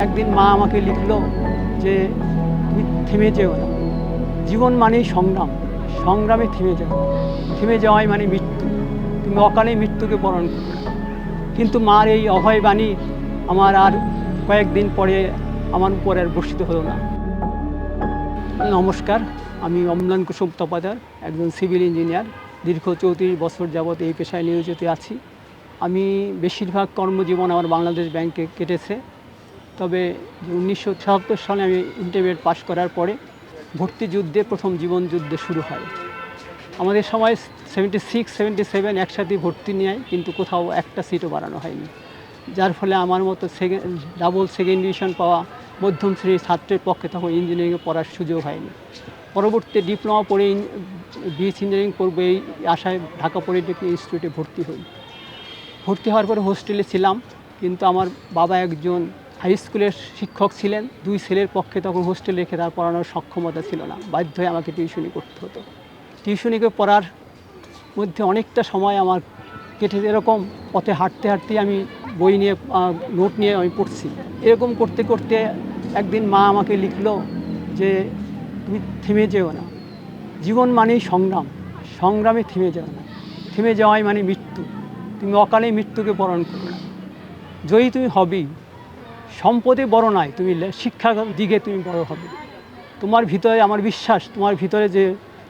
একদিন মা আমাকে লিখলো যে তুমি থেমে যেও না, জীবন মানেই সংগ্রাম, সংগ্রামে থেমে যাও, থেমে যাওয়াই মানে মৃত্যু, তুমি অকালে মৃত্যুকে বরণ করো। কিন্তু মার এই অভয় বাণী আমার আর কয়েকদিন পরে আমার উপর আর বর্ষিত হলো না। নমস্কার, আমি অম্লান কুসুম তপাদার, একজন সিভিল ইঞ্জিনিয়ার। দীর্ঘ 34 বছর যাবৎ এই পেশায় নিয়োজিত আছি। আমি বেশিরভাগ কর্মজীবন আমার বাংলাদেশ ব্যাংকে কেটেছে। তবে 1976 সালে আমি ইন্টারমিডিয়েট পাশ করার পরে ভর্তি যুদ্ধে প্রথম জীবন যুদ্ধে শুরু হয়। আমাদের সময় 76, 77 একসাথে ভর্তি নেয়, কিন্তু কোথাও একটা সিটও বাড়ানো হয়নি, যার ফলে আমার মতো ডাবল সেকেন্ড ডিভিশন পাওয়া মধ্যম শ্রেণীর ছাত্রের পক্ষে তখন ইঞ্জিনিয়ারিংয়ে পড়ার সুযোগ হয়নি। পরবর্তীতে ডিপ্লোমা পড়ে বিএসসি ইঞ্জিনিয়ারিং করবো এই আশায় ঢাকা পলিটেকনিক ইনস্টিটিউটে ভর্তি হই। ভর্তি হওয়ার পরে হোস্টেলে ছিলাম, কিন্তু আমার বাবা একজন হাই স্কুলের শিক্ষক ছিলেন। 2 ছেলের পক্ষে তখন হোস্টেলে রেখে তার পড়ানোর সক্ষমতা ছিল না, বাধ্য হয়ে আমাকে টিউশনি করতে হতো। টিউশনিকে পড়ার মধ্যে অনেকটা সময় আমার কেটে, এরকম পথে হাঁটতে হাঁটতেই আমি বই নিয়ে নোট নিয়ে আমি পড়ছি। এরকম করতে করতে একদিন মা আমাকে লিখলো যে তুমি থেমে যেও না, জীবন মানেই সংগ্রাম, সংগ্রামে থেমে যেও না, থেমে যাওয়াই মানে মৃত্যু, তুমি অকালে মৃত্যুকে বরণ করো। জয়ী তুমি হবেই, সম্পদে বড় নয়, তুমি শিক্ষার দিকে তুমি বড় হবে। তোমার ভিতরে, আমার বিশ্বাস, তোমার ভিতরে যে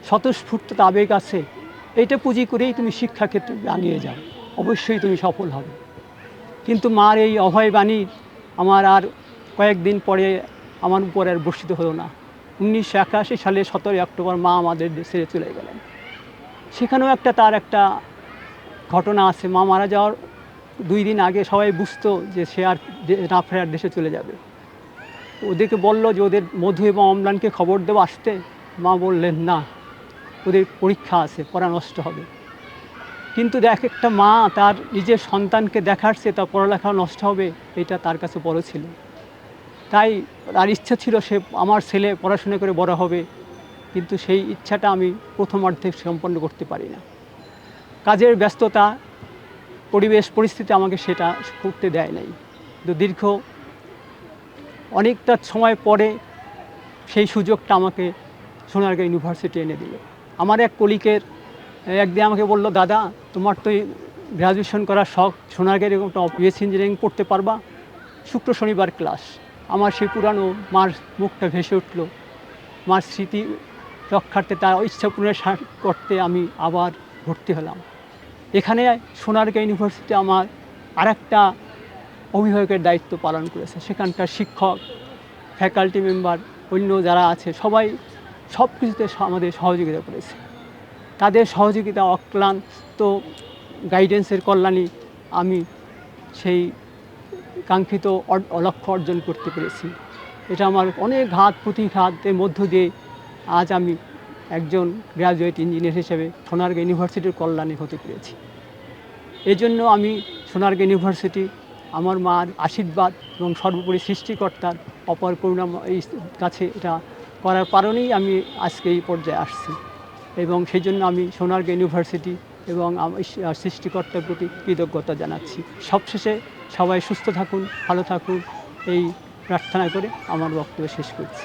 স্বতঃস্ফূর্ত আবেগ আছে, এইটা পুঁজি করেই তুমি শিক্ষাক্ষেত্রে আনিয়ে যাও, অবশ্যই তুমি সফল হবে। কিন্তু মার এই অভয় বাণী আমার আর কয়েকদিন পরে আমার উপর আর বর্ষিত হলো না। 1981 সালে 17 অক্টোবর মা আমাদের ছেড়ে চলে গেলেন। সেখানেও তার একটা ঘটনা আছে। মা মারা যাওয়ার 2 দিন আগে সবাই বুঝতো যে সে আর না ফেরার দেশে চলে যাবে। ওদেরকে বলল যে ওদের মধু এবং অম্লানকে খবর দেবো আসতে। মা বললেন না, ওদের পরীক্ষা আছে, পড়া নষ্ট হবে। কিন্তু একটা মা তার নিজের সন্তানকে দেখার চেয়ে তার পড়ালেখা নষ্ট হবে, এটা তার কাছে বড় ছিল। তাই তার ইচ্ছা ছিল সে আমার ছেলে পড়াশোনা করে বড় হবে, কিন্তু সেই ইচ্ছাটা আমি প্রথমার্ধে সম্পন্ন করতে পারি না। কাজের ব্যস্ততা, পরিবেশ পরিস্থিতি আমাকে সেটা করতে দেয় নাই। কিন্তু দীর্ঘ অনেকটা সময় পরে সেই সুযোগটা আমাকে সোনারগাঁ ইউনিভার্সিটি এনে দিল। আমার এক কলিগের একদিন আমাকে বলল, দাদা তোমার তো গ্র্যাজুয়েশন করার শখ, সোনারগাঁয়ের এরকম বিএসসি ইঞ্জিনিয়ারিং পড়তে পারবা। শুক্র শনিবার ক্লাস। আমার সেই পুরানো মার মুখটা ভেসে উঠল। মার স্মৃতি রক্ষার্থে, তার ইচ্ছা পূরণের করতে আমি আবার ভর্তি হলাম। এখানে সোনারগাঁ ইউনিভার্সিটি আমার আরেকটা অভিভাবকের দায়িত্ব পালন করেছে। সেখানকার শিক্ষক, ফ্যাকাল্টি মেম্বার, অন্য যারা আছে সবাই সব কিছুতে আমাদের সহযোগিতা করেছে। তাদের সহযোগিতা, অক্লান্ত গাইডেন্সের কল্যাণে আমি সেই কাঙ্ক্ষিত লক্ষ্য অর্জন করতে পেরেছি। এটা আমার অনেক ঘাত প্রতিঘাতের মধ্য দিয়ে আজ আমি একজন গ্র্যাজুয়েট ইঞ্জিনিয়ার হিসেবে সোনারগাঁ ইউনিভার্সিটির কল্যাণে হতে পেরেছি। এজন্য আমি সোনারগাঁ ইউনিভার্সিটি, আমার মার আশীর্বাদ এবং সর্বোপরি সৃষ্টিকর্তার অপার করুণা এই কাছে এটা করার কারণেই আমি আজকে এই পর্যায়ে আসছি। এবং সেই জন্য আমি সোনারগাঁ ইউনিভার্সিটি এবং সৃষ্টিকর্তার প্রতি কৃতজ্ঞতা জানাচ্ছি। সবশেষে সবাই সুস্থ থাকুন, ভালো থাকুন, এই প্রার্থনা করে আমার বক্তব্য শেষ করছি।